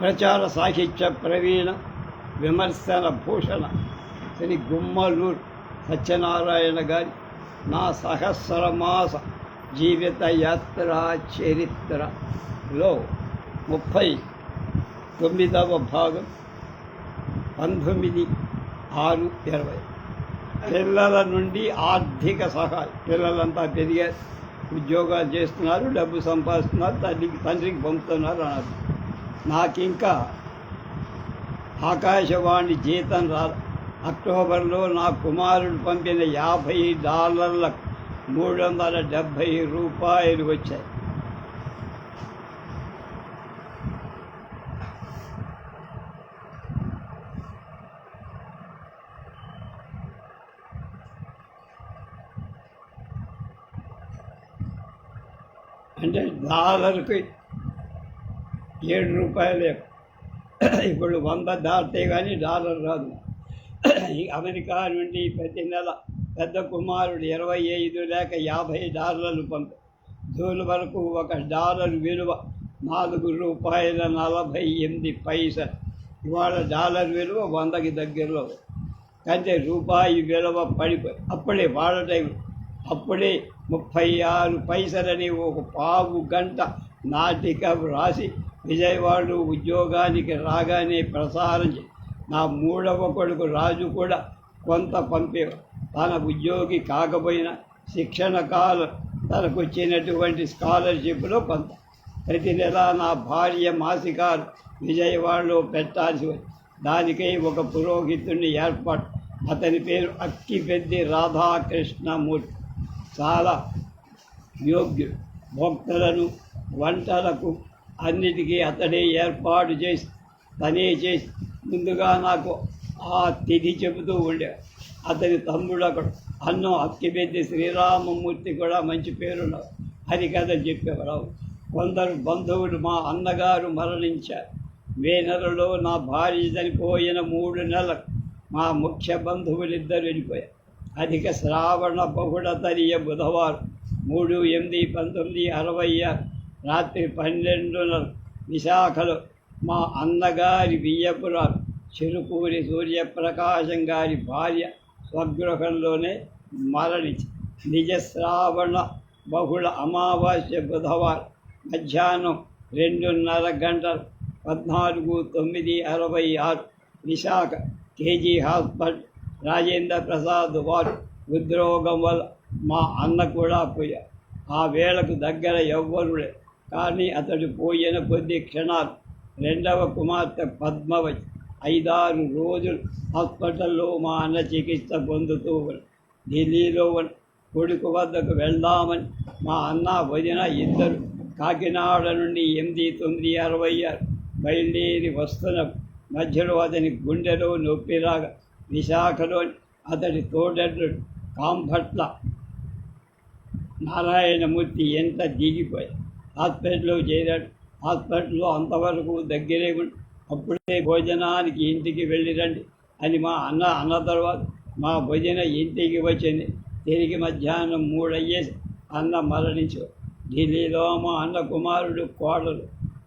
ప్రచార సాహిత్య ప్రవీణ విమర్శన భూషణ శ్రీ గుమ్మలూరు సత్యనారాయణ గారి నా సహస్రమాస జీవిత యాత్ర చరిత్రలో 39వ భాగం 19/6/20. పిల్లల నుండి ఆర్థిక సహాయం. పిల్లలంతా పెరిగారు, ఉద్యోగాలు చేస్తున్నారు, డబ్బు సంపాదిస్తున్నారు, తండ్రికి పంపుతున్నారు అన్నారు. నాకింకా ఆకాశవాణి జీతం రాదు. అక్టోబర్లో నా కుమారుడు పంపిన $50 $370 వచ్చాయి. అంటే డాలర్కి $7. ఇప్పుడు 100 దాటితే కానీ డాలర్ రాదు. అమెరికా నుండి ప్రతి నెల పెద్ద కుమారుడు 25 లేక $50 పంపు. జూన్ వరకు $1 విలువ $4.48. ఇవాళ డాలర్ విలువ 100కి దగ్గరలో. కంటే రూపాయి విలువ పడిపోయి అప్పుడే వాళ్ళ టైం అప్పుడే 36 పైసలని ఒక పావు గంట నాటిక రాసి విజయవాడలో ఉద్యోగానికి రాగానే ప్రసారం నా 3వ కొడుకు రాజు కూడా కొంత పంపేవాడు. తన ఉద్యోగి కాకపోయినా శిక్షణ కాలం తనకు వచ్చినటువంటి స్కాలర్షిప్లో కొంత. ప్రతి నెల నా భార్య మాసికాలు విజయవాడలో పెట్టాల్సి వచ్చి దానికై ఒక పురోహితుడిని ఏర్పాటు. అతని పేరు అక్కిపెద్ది రాధాకృష్ణమూర్తి. చాలా యోగ్యుడు. భక్తులను వంటలకు అన్నిటికీ అతడే ఏర్పాటు చేసి తనే చేసి ముందుగా నాకు ఆ తిథి చెబుతూ ఉండేవాడు. అతని తమ్ముడు అక్కడ అన్నం అక్కిపెద్ది శ్రీరామమూర్తి కూడా మంచి పేరున్నారు. హరికథ చెప్పేవారు. కొందరు బంధువులు మా అన్నగారు మరణించారు. మే నెలలో నా భార్య చనిపోయిన 3 నెలలకు మా ముఖ్య బంధువులిద్దరు వెళ్ళిపోయారు. అధిక శ్రావణ బహుళతరియ బుధవారం 3/8/1966 రాత్రి 12:30 విశాఖలో మా అన్నగారి వియ్యపురాలు చెరుకూరి సూర్యప్రకాశం గారి భార్య స్వగృహంలోనే మరణించి నిజ శ్రావణ బహుళ అమావాస్య బుధవారం మధ్యాహ్నం 2:30 14/9/66 విశాఖ కేజీ హాస్పిటల్ రాజేంద్ర ప్రసాద్ వారు ఉద్రోగం వల్ల మా అన్న కూడా పోయారు. ఆ వేళకు దగ్గర ఎవ్వరు లేదు. కానీ అతడు పోయిన కొద్ది క్షణాలు 2వ కుమార్తె పద్మవతి 5-6 రోజులు హాస్పిటల్లో మా అన్న చికిత్స పొందుతూ ఢిల్లీలో కొడుకు వద్దకు వెళ్దామని మా అన్న వదిన ఇద్దరు కాకినాడ నుండి 8/9/66 బయలుదేరి వస్తున్న మధ్యలో అతని గుండెలో నొప్పిరాగా విశాఖలోని అతడి తోడడ్రుడు కాంభట్ల నారాయణమూర్తి ఎంత దిగిపోయి హాస్పిటల్లో చేరాడు. హాస్పిటల్లో అంతవరకు దగ్గరే ఉండి అప్పుడే భోజనానికి ఇంటికి వెళ్ళి రండి అని మా అన్న తర్వాత మా భోజన ఇంటికి వచ్చింది. తిరిగి మధ్యాహ్నం 3 అయ్యేసి అన్న మరణించారు. ఢిల్లీలో మా అన్న కుమారుడు కోడలు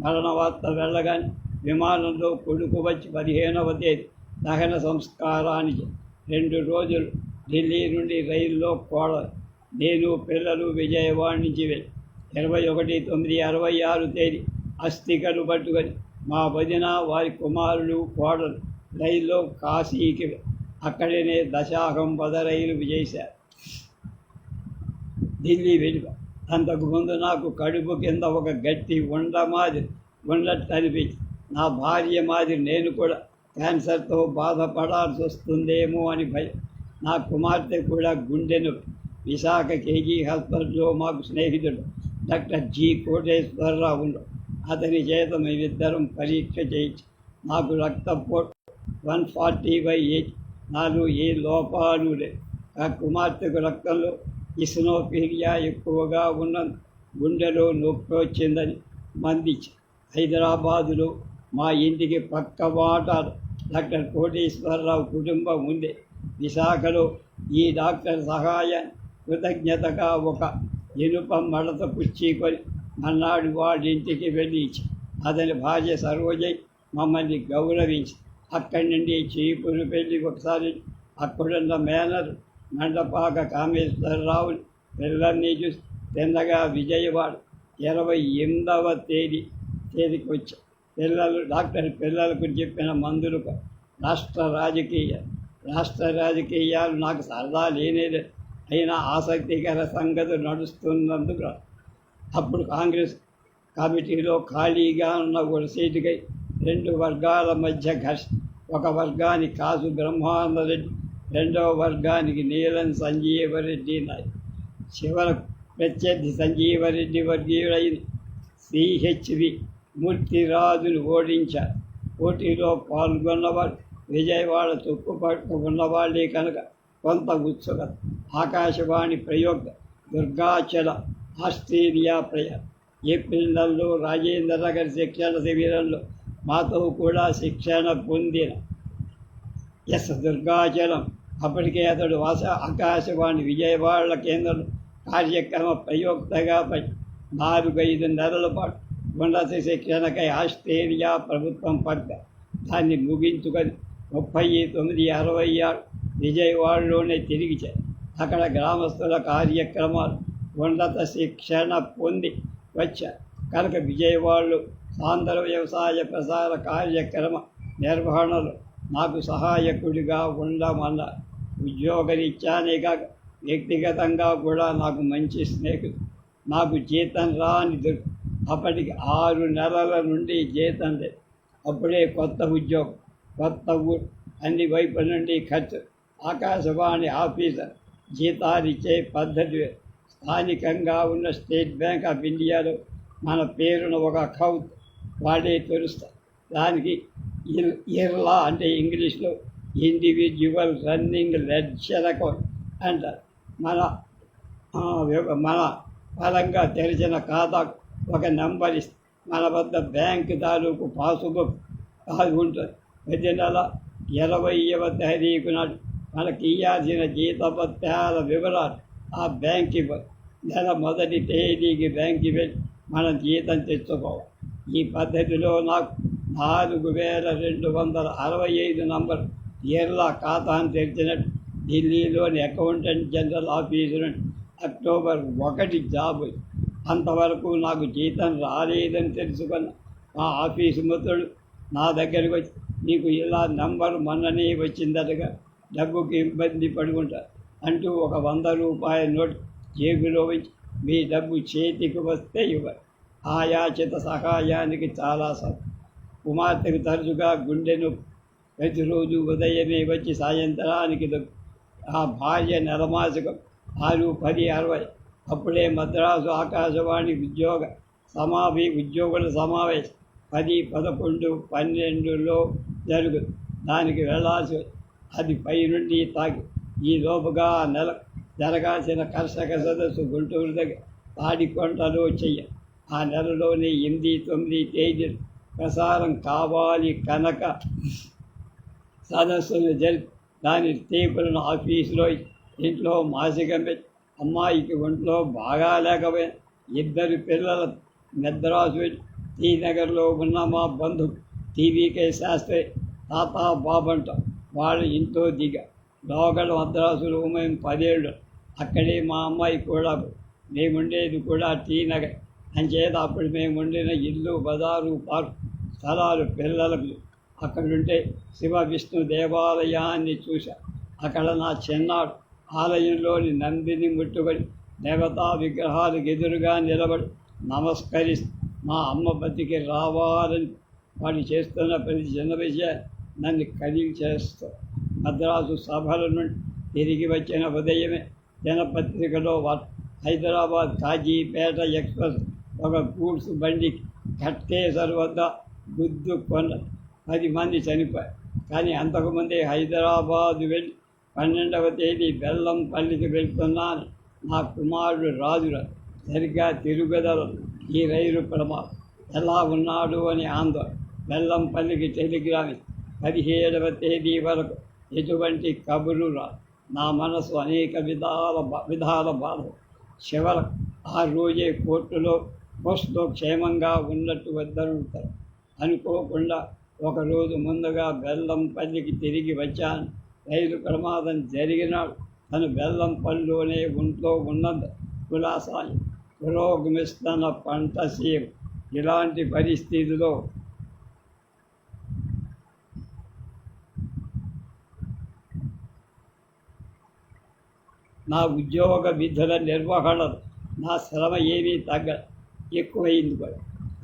మరణ వార్త వెళ్ళగానే విమానంలో కొడుకు వచ్చి 15వ తేదీ దహన సంస్కారానికి 2 రోజులు ఢిల్లీ నుండి రైల్లో కోడలు నేను పిల్లలు విజయవాడ నుంచి వెళ్ళి 21/9/66 తేదీ అస్థికలు పట్టుకొని మా వదిన వారి కుమారుడు కోడలు రైల్లో కాశీకి అక్కడనే దశాహం రైలు చేశారు. ఢిల్లీ వెళ్ళి అంతకు ముందు నాకు కడుపు కింద ఒక గట్టి ఉండట్టు అనిపించి నా భార్య మాదిరి నేను కూడా క్యాన్సర్తో బాధపడాల్సి వస్తుందేమో అని భయం. నా కుమార్తె కూడా గుండె నొప్పి. విశాఖ కేజీ హాస్పిటల్లో మాకు స్నేహితుడు డాక్టర్ జి కోటేశ్వరరావు ఉండవు. అతని చేత మేమిద్దరం పరీక్ష చేయించి నాకు రక్తపోటు 140/8 4 ఏ లోపాలు లేదు. ఆ కుమార్తెకు రక్తంలో ఇస్నోఫీలియా ఎక్కువగా ఉన్న గుండెలో నొప్పి వచ్చిందని మందించి హైదరాబాదులో మా ఇంటికి పక్క వాటాలు డాక్టర్ కోటేశ్వరరావు కుటుంబం ఉండే. విశాఖలో ఈ డాక్టర్ సహాయాన్ని కృతజ్ఞతగా ఒక ఇనుప మడత పుచ్చుకొని మన్నాడు వాడింటికి వెళ్ళి అతని భార్య సరోజయ్ మమ్మల్ని గౌరవించి అక్కడి నుండి చీపురు పెళ్ళి ఒకసారి అక్కడున్న మేనర్ మండపాక కామేశ్వరరావుని పిల్లల్ని చూసి తిన్నగా విజయవాడ 28వ తేదీకి వచ్చా. డాక్టర్ పిల్లలకు చెప్పిన మందులు రాష్ట్ర రాజకీయాలు నాకు సరదా లేనేది అయినా ఆసక్తికర సంగతి నడుస్తున్నందుకు అప్పుడు కాంగ్రెస్ కమిటీలో ఖాళీగా ఉన్న ఒక సీటుకై 2 వర్గాల మధ్య ఘర్షణ. ఒక వర్గానికి కాసు బ్రహ్మానందరెడ్డి, రెండవ వర్గానికి నీలం సంజీవరెడ్డి నాయక్. చివరకు ప్రత్యర్థి సంజీవరెడ్డి వర్గీయుడైన సిహెచ్వి మూర్తిరాజును ఓడించారు. పోటీలో పాల్గొన్నవాడు విజయవాడ తుక్కు పట్టుకున్నవాళ్ళే కనుక కొంత ఉత్సుకత. ఆకాశవాణి ప్రయోగ దుర్గాచల ఆస్ట్రేలియా ప్రయాణం. ఏప్రిల్ నెలలో రాజేంద్ర నగర్ శిక్షణ శిబిరంలో మాతో కూడా శిక్షణ పొందిన దుర్గాచలం. అప్పటికే అతడు ఆకాశవాణి విజయవాడ కేంద్రంలో కార్యక్రమ ప్రయోక్తగా 4-5 నెలల పాటు ఉన్నత శిక్షణకై ఆస్ట్రేలియా ప్రభుత్వం పంపారు. దాన్ని ముగించుకొని 39-66 విజయవాడలోనే తిరిగి అక్కడ గ్రామస్తుల కార్యక్రమాలు ఉన్నత శిక్షణ పొంది వచ్చారు కనుక విజయవాడలో సాంద్ర వ్యవసాయ ప్రసార కార్యక్రమ నిర్వహణలో నాకు సహాయకుడిగా ఉండమన్నారు. ఉద్యోగరీత్యానే కాక వ్యక్తిగతంగా కూడా నాకు మంచి స్నేహితుడు. నాకు జీతం రాని అప్పటికి 6 నెలల నుండి జీతం లేదు. అప్పుడే కొత్త ఉద్యోగం, కొత్త ఊరు, అన్ని వైపుల నుండి ఖర్చు. ఆకాశవాణి ఆఫీసర్ జీతాలిచ్చే పద్ధతి స్థానికంగా ఉన్న స్టేట్ బ్యాంక్ ఆఫ్ ఇండియాలో మన పేరున ఒక అకౌంట్ వాడే తెరుస్తారు. దానికి ఇర్లా అంటే ఇంగ్లీష్లో ఇండివిజువల్ రన్నింగ్ లెడ్జర్ అకౌంట్ అంటారు. మన పరంగా తెరిచిన ఖాతాకు ఒక నెంబర్ ఇస్తే మన వద్ద బ్యాంక్ తాలూకు పాస్బుక్ ఉంటుంది. ప్రతి నెల 20వ తారీఖు నాడు మనకి ఇవ్వాల్సిన జీతపత్యాల వివరాలు ఆ బ్యాంక్ ఇవ్వదు. నెల మొదటి తేదీకి బ్యాంక్కి వెళ్ళి మనం జీతం తెచ్చుకోవాలి. ఈ పద్ధతిలో నాకు 4265 నంబర్ ఏళ్ళ ఖాతాను తెరిచినట్టు ఢిల్లీలోని అకౌంటెంట్ జనరల్ ఆఫీసు నుండి అక్టోబర్ 1 జాబు. అంతవరకు నాకు జీతం రాలేదని తెలుసుకున్న మా ఆఫీసు మిత్రుడు నా దగ్గరికి వచ్చి, నీకు ఇలా నంబరు మొన్ననే వచ్చిందటగా, డబ్బుకి ఇబ్బంది పడుకుంటారు అంటూ ఒక 100 రూపాయల నోట్ జేబులో వచ్చి, మీ డబ్బు చేతికి వస్తే ఇవ్వరు. ఆయాచిత సహాయానికి చాలా కుమార్తెకు తరచుగా గుండె నొప్పి. ప్రతిరోజు ఉదయమే వచ్చి సాయంత్రానికి ఆ భార్య నెలమాసికం 6, 10, 60. అప్పుడే మద్రాసు ఆకాశవాణి ఉద్యోగుల సమావేశం 10, 11, 12లో జరుగుతుంది. దానికి వెళ్ళాల్సి అది పై నుండి తాకి ఈ లోపుగా నెల జరగాల్సిన కర్షక సదస్సు గుంటూరు దగ్గర తాడికొండలో చెయ్యాలి. ఆ నెలలోనే 8, 9 తేదీలు ప్రసారం కావాలి కనుక సదస్సును జరిపి దాని టేపులను ఆఫీసులో ఇంట్లో మాసికం పెట్టి, అమ్మాయికి ఒంట్లో బాగా లేకపోయినా 2 పిల్లల మెద్రాసు వెళ్ళి శ్రీనగర్లో ఉన్న మా బంధువు టీవీకే శాస్త్రి తాత బాబంట వాళ్ళ ఇంట్లో లోగడ మద్రాసులో మేము 10 ఏళ్ళు. అక్కడే మా అమ్మాయి కూడా. మేముండేది కూడా శ్రీనగర్. అంచేత అప్పుడు మేము ఉండిన ఇల్లు, బజారు, పార్క్ స్థలాలు పిల్లలకు అక్కడుంటే శివ విష్ణు దేవాలయాన్ని చూశా. అక్కడ నా చిన్నాడు ఆలయంలోని నందిని ముట్టుబడి దేవతా విగ్రహాలకు ఎదురుగా నిలబడి నమస్కరిస్తూ మా అమ్మ బతికి రావాలని వాడు చేస్తున్న ప్రతి చిన్న విషయం నన్ను కదిలి చేస్తూ మద్రాసు సభల నుండి తిరిగి వచ్చిన ఉదయమే దినపత్రికలో హైదరాబాద్ కాజీపేట ఎక్స్ప్రెస్ ఒక గూడ్స్ బండికి కట్టేసరి వద్ద గుద్దుకొన్న 10 మంది చనిపోయారు. కానీ అంతకుముందే హైదరాబాదు వెళ్ళి 12వ తేదీ బెల్లంపల్లికి వెళ్తున్నాను. నా కుమారుడు రాజురాజు సరిగ్గా తిరుగుదల ఈ రైలు ప్రమాదం ఎలా ఉన్నాడు అని ఆందోళన. బెల్లంపల్లికి టెలిగ్రామ్ 17వ తేదీ వరకు ఎటువంటి కబురు రాదు. నా మనసు అనేక విధాల బాధ. చివరకు ఆ రోజే పోస్టులో క్షేమంగా ఉన్నట్టు వద్దనుంటారు. అనుకోకుండా ఒకరోజు ముందుగా బెల్లంపల్లికి తిరిగి వచ్చాను. రైలు ప్రమాదం జరిగినాడు. తను బెల్లంపల్లిలోనే ఒంట్లో ఉన్నది కులాసాయి పురోగమిస్తున్న పంట సీమ. ఇలాంటి పరిస్థితిలో నా ఉద్యోగ విధుల నిర్వహణ నా శ్రమ ఏమీ ఎక్కువైంది కూడా.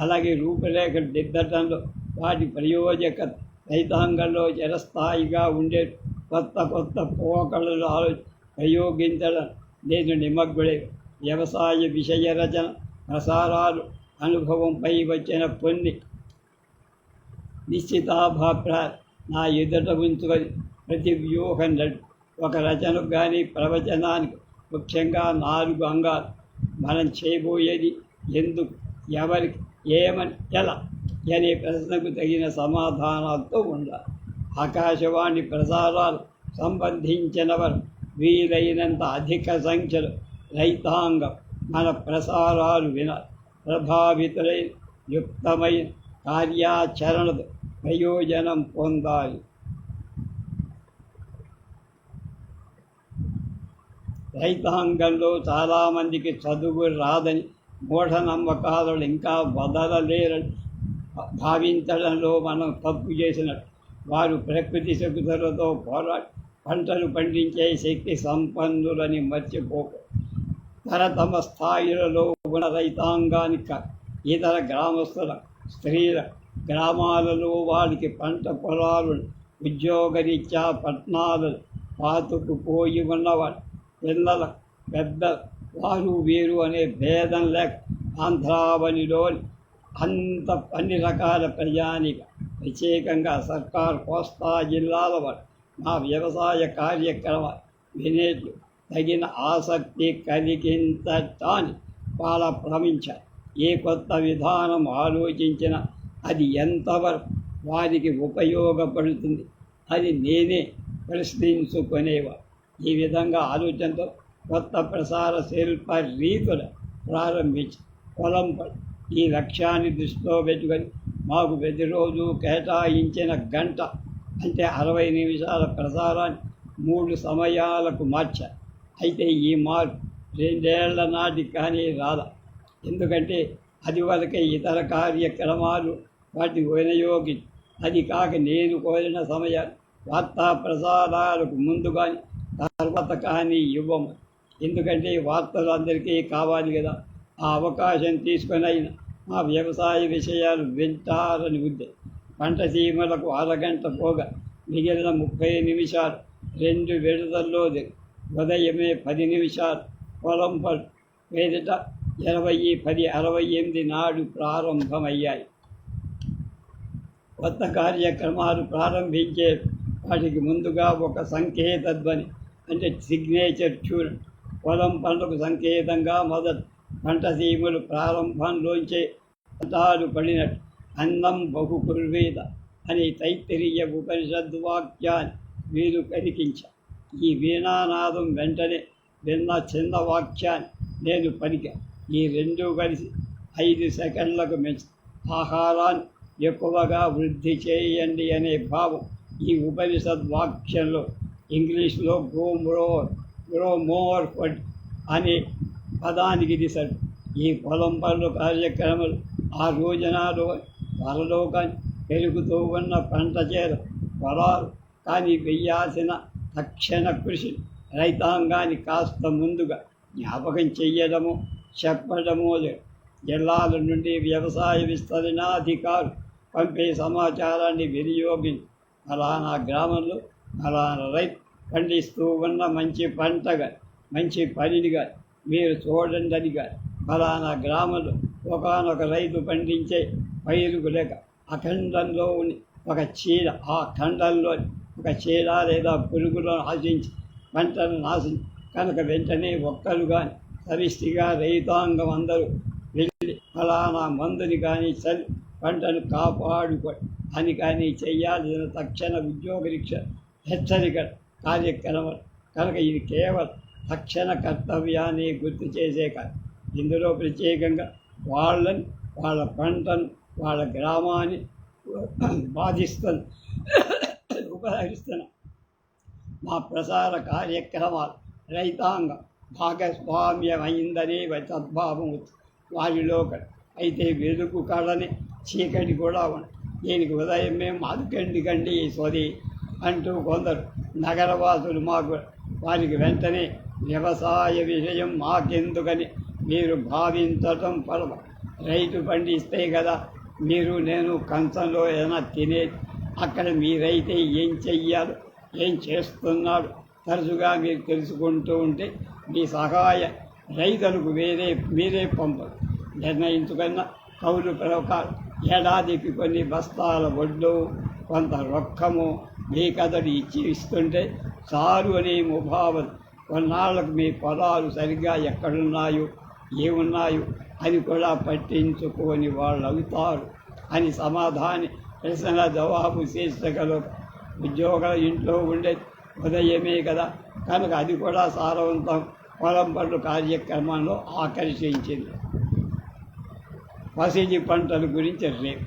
అలాగే రూపురేఖలు దిద్దటంలో వాటి ప్రయోజక రైతాంగంలో చిరస్థాయిగా ఉండే కొత్త పోకడలు ప్రయోగించడం నేను నిమగ్గుడే. వ్యవసాయ విషయ రచన ప్రసారాలు అనుభవంపై వచ్చిన కొన్ని నిశ్చితాభిప్రాయాలు నా ఎదుట ఉంచుకొని ప్రతి వ్యూహం ఒక రచనకు కానీ ప్రవచనానికి ముఖ్యంగా 4 అంగాలు. మనం చేయబోయేది ఎందుకు, ఎవరికి, ఏమని, ఎలా అనే ప్రశ్నకు తగిన సమాధానాలతో ఉండాలి. ఆకాశవాణి ప్రసారాలు సంబంధించినవారు వీలైనంత అధిక సంఖ్యలో రైతాంగం మన ప్రసారాలు ప్రభావితులైన యుక్తమైన కార్యాచరణతో ప్రయోజనం పొందాలి. రైతాంగంలో చాలామందికి చదువు రాదని, మూఢనమ్మకాలను ఇంకా వదలలేరని భావించడంలో మనం తప్పు చేసినట్టు. వారు ప్రకృతి శక్తులతో పోరాడి పంటలు పండించే శక్తి సంపన్నులని మర్చిపోకు. తమ స్థాయిలలో ఉన్న రైతాంగానికి ఇతర గ్రామస్తుల స్త్రీల గ్రామాలలో వారికి పంట పొలాలు ఉద్యోగరీత్యా పట్టణాలను పాతుకుపోయి ఉన్నవాడు పిల్లల పెద్ద వారు వీరు అనే భేదం లేక ఆంధ్రావనిలోని అన్ని రకాల ప్రజానిక ప్రత్యేకంగా సర్కారు కోస్తా జిల్లాల వారు నా వ్యవసాయ కార్యక్రమాలు వినేట్లు తగిన ఆసక్తి కలిగించటాన్ని చాలా భ్రమించారు. ఏ కొత్త విధానం ఆలోచించినా అది ఎంతవరకు వారికి ఉపయోగపడుతుంది అది నేనే ప్రశ్నించుకునేవారు. ఈ విధంగా ఆలోచనతో కొత్త ప్రసార శిల్ప రీతులు ప్రారంభించి పొలంపై ఈ లక్ష్యాన్ని దృష్టిలో పెట్టుకొని మాకు ప్రతిరోజు కేటాయించిన గంట అంటే 60 నిమిషాల ప్రసారాన్ని 3 సమయాలకు మార్చారు. అయితే ఈ మార్పు 2 ఏళ్ల నాటికి కానీ రాదా. ఎందుకంటే అది వరకే ఇతర కార్యక్రమాలు వాటి వినియోగించి అది కాక నేను కోరిన సమయాలు వార్తా ప్రసారాలకు ముందు కానీ తర్వాత కానీ ఇవ్వము. ఎందుకంటే వార్తలు అందరికీ కావాలి కదా. ఆ అవకాశం తీసుకొని అయినా మా వ్యవసాయ విషయాలు వింటారని ఉద్దేశం. పంట సీమలకు అరగంట పోగా మిగిలిన 30 నిమిషాలు 2 విడతల్లో ఉదయమే 10 నిమిషాలు పొలం పేరిట 20-10-68 నాడు ప్రారంభమయ్యాయి. కొత్త కార్యక్రమాలు ప్రారంభించే వాటికి ముందుగా ఒక సంకేత ధ్వని అంటే సిగ్నేచర్ ట్యూన్ పొలం పంటకు సంకేతంగా మొదటి పంట సీమలు ప్రారంభంలోంచే పంటాలు పడినట్టు అన్నం బహుకుర్వేద అని తైత్తిరీయ ఉపనిషద్ వాక్యాన్ని వీరు పలికించారు. ఈ వీణానాదం వెంటనే విన్న చిన్న వాక్యాన్ని నేను పలికాను. ఈ 2 కలిసి 5 సెకండ్లకు మించి ఆహారాన్ని ఎక్కువగా వృద్ధి చేయండి అనే భావం ఈ ఉపనిషద్ వాక్యంలో ఇంగ్లీష్లో గ్రో మోర్ ఫుడ్ అనే పదానికి దిశడు. ఈ పొలం పనుల కార్యక్రమాలు ఆ రోజునాలో త్వరలో కానీ పెరుగుతూ ఉన్న పంట చేర పొలాలు కానీ వెయ్యాల్సిన తక్షణ కృషి రైతాంగాన్ని కాస్త ముందుగా జ్ఞాపకం చెయ్యడము చెప్పడము లేదు. జిల్లాల నుండి వ్యవసాయ విస్తరణాధికారులు పంపే సమాచారాన్ని వినియోగించి ఫలానా గ్రామంలో ఫలానా రైతు పండిస్తూ ఉన్న మంచి పంటగా మంచి పనిగా మీరు చూడండి అనిగా ఫలానా గ్రామంలో ఒకనొక రైతు పండించే పైరుకు లేక అఖండంలో ఒక చీడ ఆ ఖండంలో ఒక చీడ లేదా పురుగులను ఆశించి పంటను నాశించి కనుక వెంటనే ఒక్కరు కానీ సరిష్టిగా రైతాంగం అందరూ వెళ్ళి ఫలానా మందుని కానీ చల్లి పంటను కాపాడుకో అని కానీ చేయాల్సిన తక్షణ ఉద్యోగరీక్ష హెచ్చరిక కార్యక్రమం కనుక ఇది కేవలం తక్షణ కర్తవ్యాన్ని గుర్తు చేసే కాదు. ఇందులో ప్రత్యేకంగా వాళ్ళని వాళ్ళ పంటను వాళ్ళ గ్రామాన్ని బాధిస్తున్న ఉపహరిస్తున్న మా ప్రసార కార్యక్రమాలు రైతాంగం భాగస్వామ్యమైందనే సద్భావం వారిలో అయితే వెలుగు కళని చీకటి కూడా ఉంది. దీనికి ఉదయమే మాదుకండి సోది అంటూ కొందరు నగరవాసులు మాకు వారికి వెంటనే వ్యవసాయ విషయం మాకెందుకని మీరు భావించటం పర్వ. రైతు పండిస్తే కదా మీరు నేను కంచంలో ఏదైనా తినేది. అక్కడ మీరైతే ఏం చెయ్యాలో ఏం చేస్తున్నాడు తరచుగా మీరు తెలుసుకుంటూ ఉంటే మీ సహాయ రైతులకు మీరే పంపరు. నిర్ణయించుకున్న కౌలు ప్రకారం ఏడాదికి కొన్ని బస్తాల వడ్లు కొంత రొక్కము మీ కథలు ఇస్తుంటే చాలు అనే ముభావన కొన్నాళ్లకు మీ పొలాలు సరిగ్గా ఎక్కడున్నాయో ఏమున్నాయో అని కూడా పట్టించుకొని వాళ్ళు అవుతారు అని సమాధాని ప్రశ్న జవాబు శీర్షికలో ఉద్యోగాలు ఇంట్లో ఉండే ఉదయమే కదా కనుక అది కూడా సారవంతం పొలం పనులు కార్యక్రమంలో ఆకర్షించింది. పసిడి పంటల గురించి రేపు